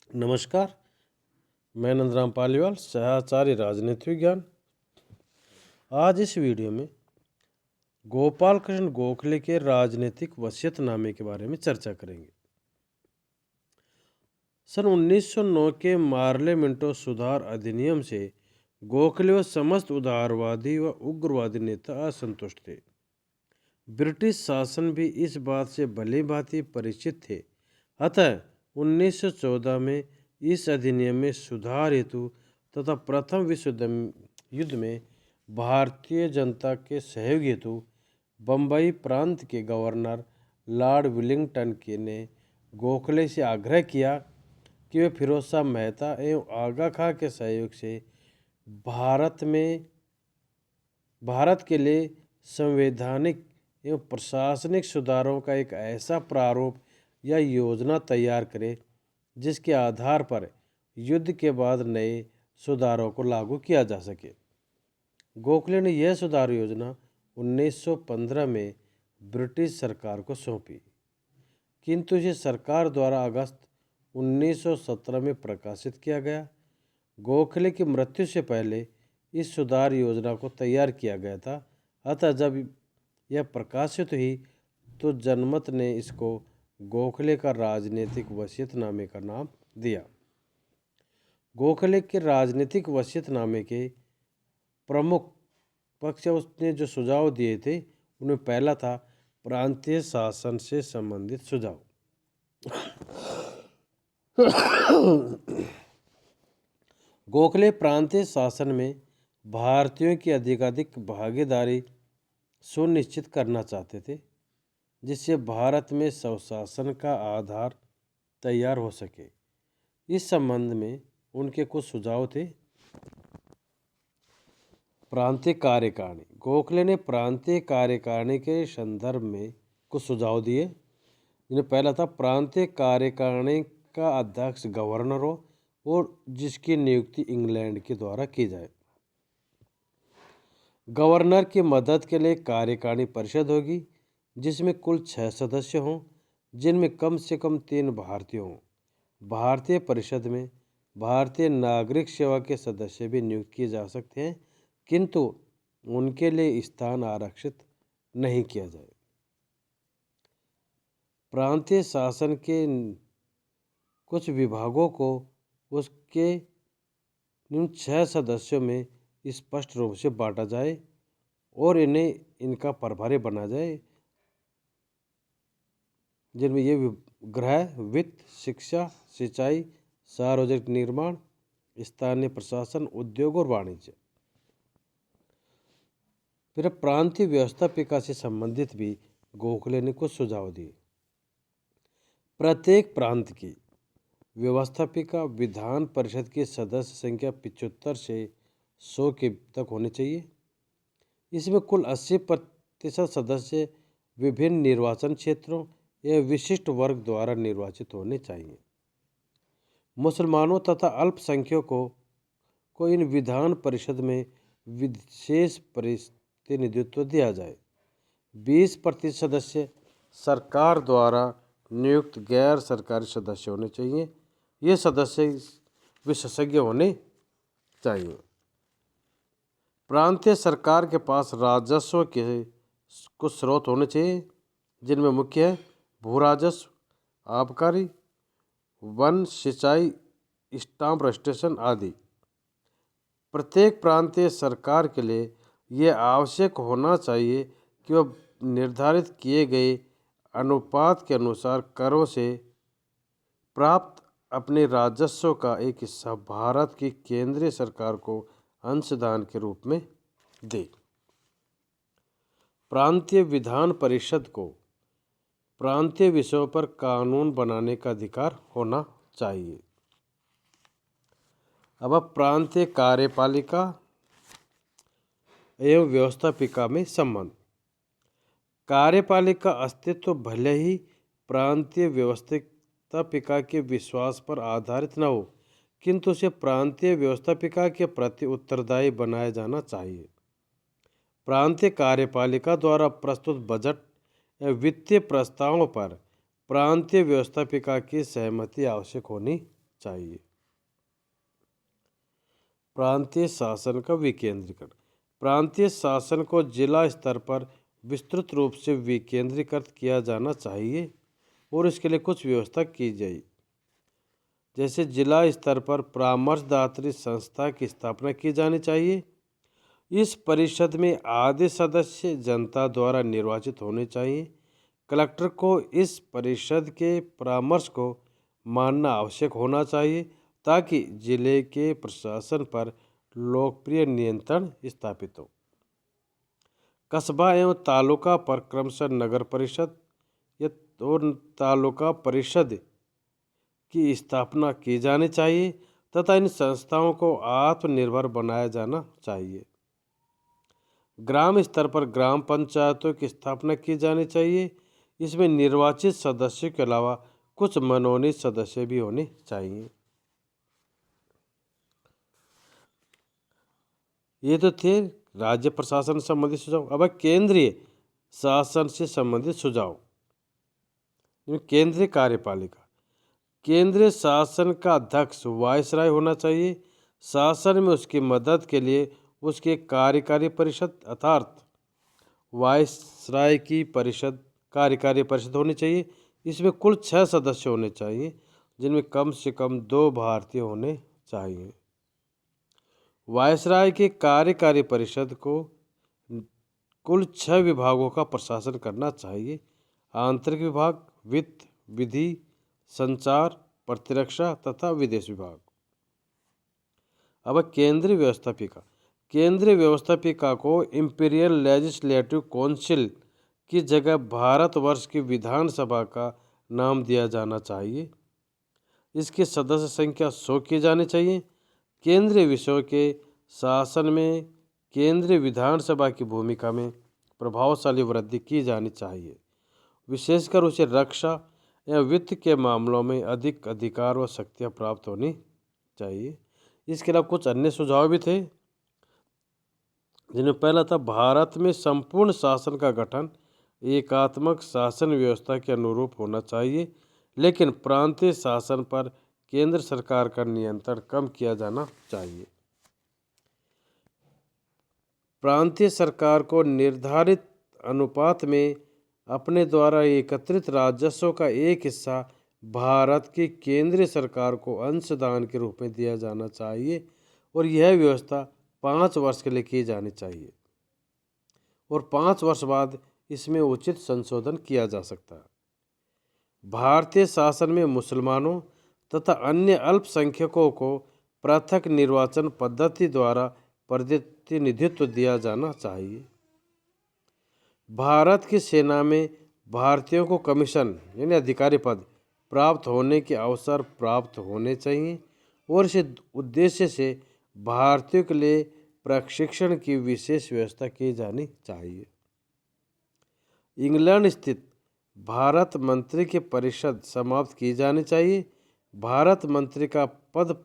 नमस्कार। मैं नंदराम पालीवाल, सहआचार्य राजनीति विज्ञान। आज इस वीडियो में गोपाल कृष्ण गोखले के राजनीतिक वसीयतनामे के बारे में चर्चा करेंगे। सन 1909 के मार्ले मिंटो सुधार अधिनियम से गोखले व समस्त उदारवादी व उग्रवादी नेता असंतुष्ट थे। ब्रिटिश शासन भी इस बात से भली भांति परिचित थे। अतः 1914 में इस अधिनियम में सुधार हेतु तथा प्रथम विश्व युद्ध में भारतीय जनता के सहयोग हेतु बम्बई प्रांत के गवर्नर लॉर्ड विलिंगटन के ने गोखले से आग्रह किया कि वे फिरोज शाह मेहता एवं आगा खां के सहयोग से भारत के लिए संवैधानिक एवं प्रशासनिक सुधारों का एक ऐसा प्रारूप या योजना तैयार करे जिसके आधार पर युद्ध के बाद नए सुधारों को लागू किया जा सके। गोखले ने यह सुधार योजना 1915 में ब्रिटिश सरकार को सौंपी, किंतु इसे सरकार द्वारा अगस्त 1917 में प्रकाशित किया गया। गोखले की मृत्यु से पहले इस सुधार योजना को तैयार किया गया था। अतः जब यह प्रकाशित हुई तो जनमत ने इसको गोखले का राजनीतिक वसीयतनामे का नाम दिया। गोखले के राजनीतिक वसीयतनामे के प्रमुख पक्ष उसने जो सुझाव दिए थे उनमें पहला था प्रांतीय शासन से संबंधित सुझाव। गोखले प्रांतीय शासन में भारतीयों की अधिकाधिक भागीदारी सुनिश्चित करना चाहते थे, जिससे भारत में स्वशासन का आधार तैयार हो सके। इस संबंध में उनके कुछ सुझाव थे। प्रांतीय कार्यकारिणी। गोखले ने प्रांतीय कार्यकारिणी के संदर्भ में कुछ सुझाव दिए, जिनमें पहला था प्रांतीय कार्यकारिणी का अध्यक्ष गवर्नर हो और जिसकी नियुक्ति इंग्लैंड के द्वारा की जाए। गवर्नर की मदद के लिए कार्यकारिणी परिषद होगी, जिसमें कुल 6 सदस्य हों, जिनमें कम से कम 3 भारतीय हों। भारतीय परिषद में भारतीय नागरिक सेवा के सदस्य भी नियुक्त किए जा सकते हैं, किंतु उनके लिए स्थान आरक्षित नहीं किया जाए। प्रांतीय शासन के कुछ विभागों को उसके 6 सदस्यों में स्पष्ट रूप से बांटा जाए और इन्हें इनका प्रभारी बना जाए, जिनमें ये गृह, वित्त, शिक्षा, सिंचाई, सार्वजनिक निर्माण, स्थानीय प्रशासन, उद्योग और वाणिज्य। फिर प्रांतीय व्यवस्थापिका से संबंधित भी गोखले ने कुछ सुझाव दिए। प्रत्येक प्रांत की व्यवस्थापिका विधान परिषद की सदस्य संख्या 75 से 100 के तक होनी चाहिए। इसमें कुल 80% सदस्य विभिन्न निर्वाचन क्षेत्रों एवं विशिष्ट वर्ग द्वारा निर्वाचित होने चाहिए। मुसलमानों तथा अल्पसंख्यकों को इन विधान परिषद में विशेष प्रतिनिधित्व दिया जाए। 20% सदस्य सरकार द्वारा नियुक्त गैर सरकारी सदस्य होने चाहिए। ये सदस्य विशेषज्ञ होने चाहिए। प्रांतीय सरकार के पास राजस्व के कुछ स्रोत होने चाहिए, जिनमें मुख्य है भू राजस्व, आबकारी, वन, सिंचाई, स्टाम्प रजिस्ट्रेशन आदि। प्रत्येक प्रांतीय सरकार के लिए यह आवश्यक होना चाहिए कि वह निर्धारित किए गए अनुपात के अनुसार करों से प्राप्त अपने राजस्व का एक हिस्सा भारत की केंद्रीय सरकार को अंशदान के रूप में दे। प्रांतीय विधान परिषद को प्रांतीय विषयों पर कानून बनाने का अधिकार होना चाहिए। अब प्रांतीय कार्यपालिका एवं व्यवस्थापिका में संबंध। कार्यपालिका अस्तित्व भले ही प्रांतीय व्यवस्थापिका के विश्वास पर आधारित न हो, किंतु उसे प्रांतीय व्यवस्थापिका के प्रति उत्तरदायी बनाया जाना चाहिए। प्रांतीय कार्यपालिका द्वारा प्रस्तुत बजट एवं वित्तीय प्रस्तावों पर प्रांतीय व्यवस्थापिका की सहमति आवश्यक होनी चाहिए। प्रांतीय शासन का विकेंद्रीकरण। प्रांतीय शासन को जिला स्तर पर विस्तृत रूप से विकेंद्रीकृत किया जाना चाहिए और इसके लिए कुछ व्यवस्था की जाए। जैसे जिला स्तर पर परामर्शदात्री संस्था की स्थापना की जानी चाहिए। इस परिषद में आधे सदस्य जनता द्वारा निर्वाचित होने चाहिए। कलेक्टर को इस परिषद के परामर्श को मानना आवश्यक होना चाहिए ताकि जिले के प्रशासन पर लोकप्रिय नियंत्रण स्थापित हो। कस्बा एवं तालुका पर क्रमशः नगर परिषद और तालुका परिषद की स्थापना की जानी चाहिए तथा इन संस्थाओं को आत्मनिर्भर बनाया जाना चाहिए। ग्राम स्तर पर ग्राम पंचायतों की स्थापना की जानी चाहिए। इसमें निर्वाचित सदस्यों के अलावा कुछ मनोनीत सदस्य भी होने चाहिए। ये तो थे राज्य प्रशासन से संबंधित सुझाव। अब केंद्रीय शासन से संबंधित सुझाव। केंद्रीय कार्यपालिका। केंद्रीय शासन का अध्यक्ष वायसराय होना चाहिए। शासन में उसकी मदद के लिए उसके कार्यकारी परिषद अर्थात वायसराय की परिषद कार्यकारी परिषद होनी चाहिए। इसमें कुल 6 सदस्य होने चाहिए जिनमें कम से कम 2 भारतीय होने चाहिए। वायसराय की कार्यकारी परिषद को कुल 6 विभागों का प्रशासन करना चाहिए। आंतरिक विभाग, वित्त, विधि, संचार, प्रतिरक्षा तथा विदेश विभाग। अब केंद्रीय व्यवस्थापिका। केंद्रीय व्यवस्थापिका को इंपीरियल लेजिस्लेटिव काउंसिल की जगह भारतवर्ष की विधानसभा का नाम दिया जाना चाहिए। इसकी सदस्य संख्या 100 की जानी चाहिए। केंद्रीय विषयों के शासन में केंद्रीय विधानसभा की भूमिका में प्रभावशाली वृद्धि की जानी चाहिए। विशेषकर उसे रक्षा या वित्त के मामलों में अधिक अधिकार व शक्तियाँ प्राप्त होनी चाहिए। इसके अलावा कुछ अन्य सुझाव भी थे जिनमें पहला था भारत में संपूर्ण शासन का गठन एकात्मक शासन व्यवस्था के अनुरूप होना चाहिए, लेकिन प्रांतीय शासन पर केंद्र सरकार का नियंत्रण कम किया जाना चाहिए। प्रांतीय सरकार को निर्धारित अनुपात में अपने द्वारा एकत्रित राजस्व का एक हिस्सा भारत की केंद्रीय सरकार को अंशदान के रूप में दिया जाना चाहिए और यह व्यवस्था 5 वर्ष के लिए की जानी चाहिए और 5 वर्ष बाद इसमें उचित संशोधन किया जा सकता है। भारतीय शासन में मुसलमानों तथा अन्य अल्पसंख्यकों को पृथक निर्वाचन पद्धति द्वारा प्रतिनिधित्व दिया जाना चाहिए। भारत की सेना में भारतीयों को कमीशन यानी अधिकारी पद प्राप्त होने के अवसर प्राप्त होने चाहिए और इस उद्देश्य से भारतीयों के लिए प्रशिक्षण की विशेष व्यवस्था की जानी चाहिए। इंग्लैंड स्थित भारत मंत्री की परिषद समाप्त की जानी चाहिए। भारत मंत्री का पद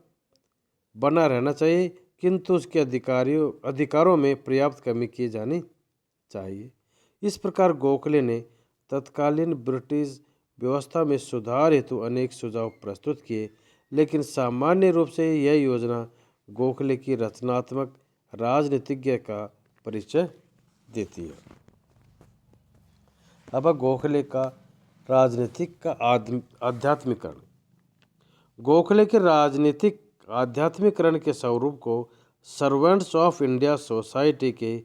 बना रहना चाहिए किंतु उसके अधिकारों में पर्याप्त कमी की जानी चाहिए। इस प्रकार गोखले ने तत्कालीन ब्रिटिश व्यवस्था में सुधार हेतु अनेक सुझाव प्रस्तुत किए, लेकिन सामान्य रूप से यह योजना गोखले की रचनात्मक राजनीतिज्ञ का परिचय देती है। अब गोखले का राजनीतिक का आध्यात्मिकरण। गोखले के राजनीतिक आध्यात्मिकरण के स्वरूप को सर्वेंट्स ऑफ इंडिया सोसाइटी के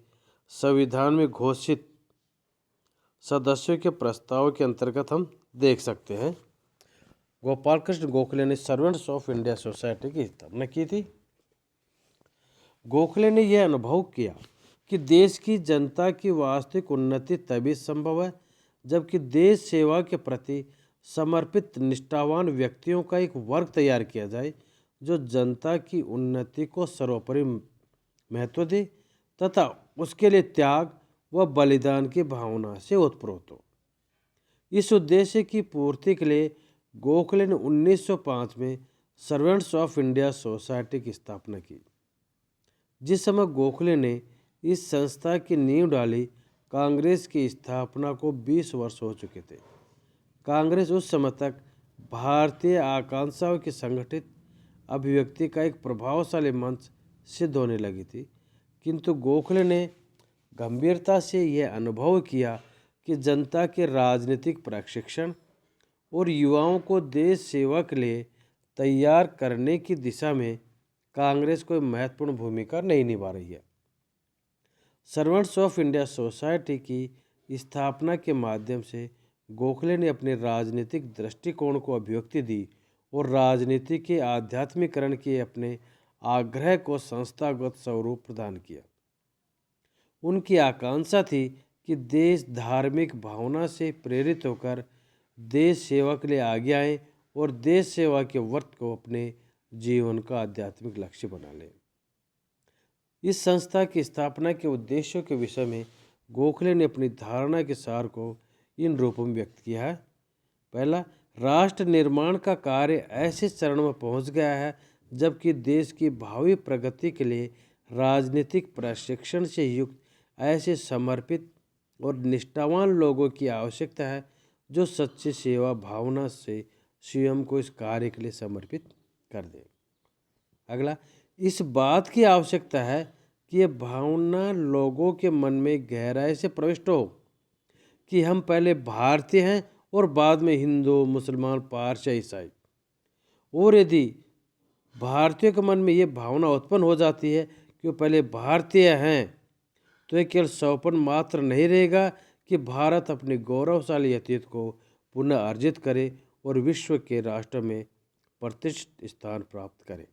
संविधान में घोषित सदस्यों के प्रस्ताव के अंतर्गत हम देख सकते हैं। गोपाल कृष्ण गोखले ने सर्वेंट्स ऑफ इंडिया सोसाइटी की स्थापना की थी। गोखले ने यह अनुभव किया कि देश की जनता की वास्तविक उन्नति तभी संभव है जबकि देश सेवा के प्रति समर्पित निष्ठावान व्यक्तियों का एक वर्ग तैयार किया जाए जो जनता की उन्नति को सर्वोपरि महत्व दे तथा उसके लिए त्याग व बलिदान की भावना से ओतप्रोत हो। इस उद्देश्य की पूर्ति के लिए गोखले ने 1905 में सर्वेंट्स ऑफ इंडिया सोसाइटी की स्थापना की। जिस समय गोखले ने इस संस्था की नींव डाली, कांग्रेस की स्थापना को 20 वर्ष हो चुके थे। कांग्रेस उस समय तक भारतीय आकांक्षाओं की संगठित अभिव्यक्ति का एक प्रभावशाली मंच सिद्ध होने लगी थी, किंतु गोखले ने गंभीरता से यह अनुभव किया कि जनता के राजनीतिक प्रशिक्षण और युवाओं को देश सेवा के लिए तैयार करने की दिशा में कांग्रेस कोई महत्वपूर्ण भूमिका नहीं निभा रही है। सर्वेंट्स ऑफ इंडिया सोसाइटी की स्थापना के माध्यम से गोखले ने अपने राजनीतिक दृष्टिकोण को अभिव्यक्ति दी और राजनीति के आध्यात्मिकरण के अपने आग्रह को संस्थागत स्वरूप प्रदान किया। उनकी आकांक्षा थी कि देश धार्मिक भावना से प्रेरित होकर देश सेवा के लिए आगे आए और देश सेवा के व्रत को अपने जीवन का आध्यात्मिक लक्ष्य बना लें। इस संस्था की स्थापना के उद्देश्यों के विषय में गोखले ने अपनी धारणा के सार को इन रूपों में व्यक्त किया है। पहला, राष्ट्र निर्माण का कार्य ऐसे चरण में पहुंच गया है जबकि देश की भावी प्रगति के लिए राजनीतिक प्रशिक्षण से युक्त ऐसे समर्पित और निष्ठावान लोगों की आवश्यकता है जो सच्ची सेवा भावना से स्वयं को इस कार्य के लिए समर्पित कर दें। अगला, इस बात की आवश्यकता है कि यह भावना लोगों के मन में गहराई से प्रविष्ट हो कि हम पहले भारतीय हैं और बाद में हिंदू, मुसलमान, पारसी, ईसाई। और यदि भारतीयों के मन में ये भावना उत्पन्न हो जाती है कि वो पहले भारतीय हैं, तो ये केवल सौपन मात्र नहीं रहेगा कि भारत अपने गौरवशाली अतीत को पुनः अर्जित करे और विश्व के राष्ट्र में प्रतिष्ठित स्थान प्राप्त करे।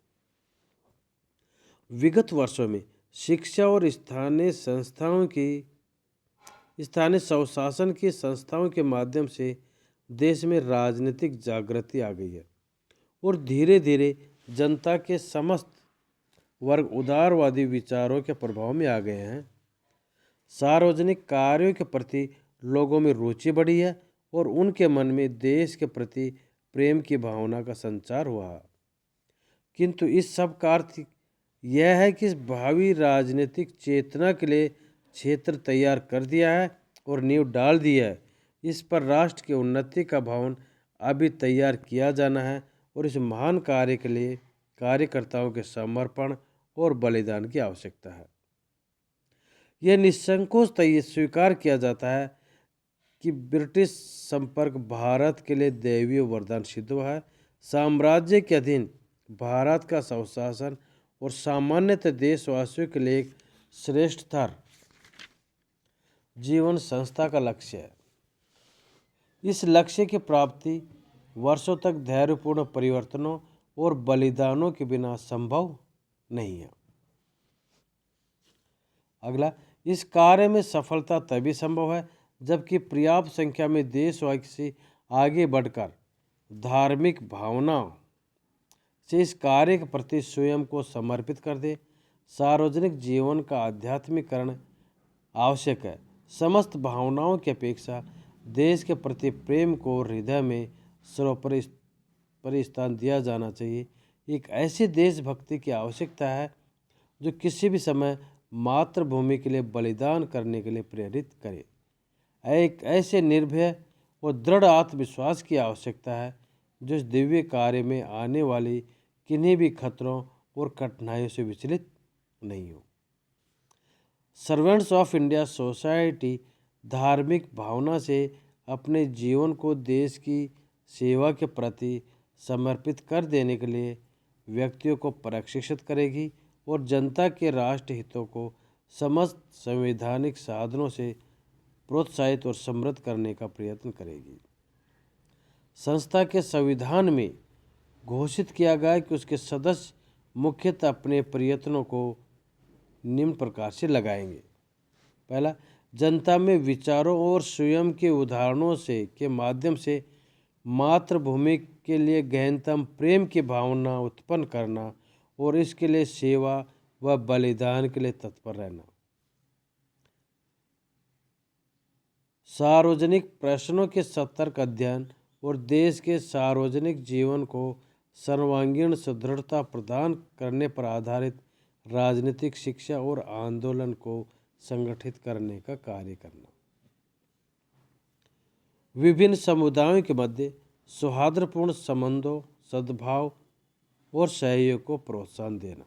विगत वर्षों में शिक्षा और स्थानीय स्वशासन की संस्थाओं के माध्यम से देश में राजनीतिक जागृति आ गई है और धीरे धीरे जनता के समस्त वर्ग उदारवादी विचारों के प्रभाव में आ गए हैं। सार्वजनिक कार्यों के प्रति लोगों में रुचि बढ़ी है और उनके मन में देश के प्रति प्रेम की भावना का संचार हुआ है। किंतु इस सब का अर्थ यह है कि इस भावी राजनीतिक चेतना के लिए क्षेत्र तैयार कर दिया है और नींव डाल दी है। इस पर राष्ट्र की उन्नति का भवन अभी तैयार किया जाना है और इस महान कार्य के लिए कार्यकर्ताओं के समर्पण और बलिदान की आवश्यकता है। यह निसंकोच स्वीकार किया जाता है कि ब्रिटिश संपर्क भारत के लिए दैवीय वरदान सिद्ध हुआ है। साम्राज्य के अधीन भारत का स्वशासन और सामान्यतः देशवासियों के लिए एक श्रेष्ठतर जीवन संस्था का लक्ष्य है। इस लक्ष्य की प्राप्ति वर्षों तक धैर्यपूर्ण परिवर्तनों और बलिदानों के बिना संभव नहीं है। अगला, इस कार्य में सफलता तभी संभव है जबकि पर्याप्त संख्या में देशवासी आगे बढ़कर धार्मिक भावनाओं से इस कार्य के प्रति स्वयं को समर्पित कर दे। सार्वजनिक जीवन का आध्यात्मिकरण आवश्यक है। समस्त भावनाओं की अपेक्षा देश के प्रति प्रेम को हृदय में सर्वोपरि स्थान दिया जाना चाहिए। एक ऐसी देशभक्ति की आवश्यकता है जो किसी भी समय मातृभूमि के लिए बलिदान करने के लिए प्रेरित करे। एक ऐसे निर्भय और दृढ़ आत्मविश्वास की आवश्यकता है जो इस दिव्य कार्य में आने वाली किन्हीं भी खतरों और कठिनाइयों से विचलित नहीं हो। सर्वेंट्स ऑफ इंडिया सोसाइटी धार्मिक भावना से अपने जीवन को देश की सेवा के प्रति समर्पित कर देने के लिए व्यक्तियों को प्रशिक्षित करेगी और जनता के राष्ट्र हितों को समस्त संवैधानिक साधनों से प्रोत्साहित और समृद्ध करने का प्रयत्न करेगी। संस्था के संविधान में घोषित किया गया कि उसके सदस्य मुख्यतः अपने प्रयत्नों को निम्न प्रकार से लगाएंगे। पहला, जनता में विचारों और स्वयं के उदाहरणों से के माध्यम से मातृभूमि के लिए गहनतम प्रेम की भावना उत्पन्न करना और इसके लिए सेवा व बलिदान के लिए तत्पर रहना। सार्वजनिक प्रश्नों के सतर्क अध्ययन और देश के सार्वजनिक जीवन को सर्वांगीण सुदृढ़ता प्रदान करने पर आधारित राजनीतिक शिक्षा और आंदोलन को संगठित करने का कार्य करना। विभिन्न समुदायों के मध्य सौहार्दपूर्ण संबंधों, सद्भाव और सहयोग को प्रोत्साहन देना।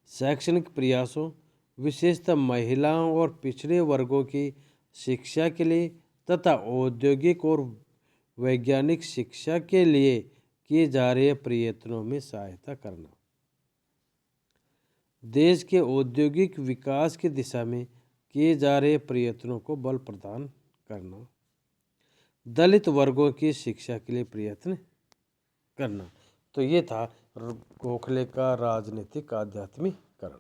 शैक्षणिक प्रयासों, विशेषतः महिलाओं और पिछड़े वर्गों की शिक्षा के लिए तथा औद्योगिक और वैज्ञानिक शिक्षा के लिए किए जा रहे प्रयत्नों में सहायता करना। देश के औद्योगिक विकास की दिशा में किए जा रहे प्रयत्नों को बल प्रदान करना। दलित वर्गों की शिक्षा के लिए प्रयत्न करना। तो ये था गोखले का राजनीतिक आध्यात्मिकरण।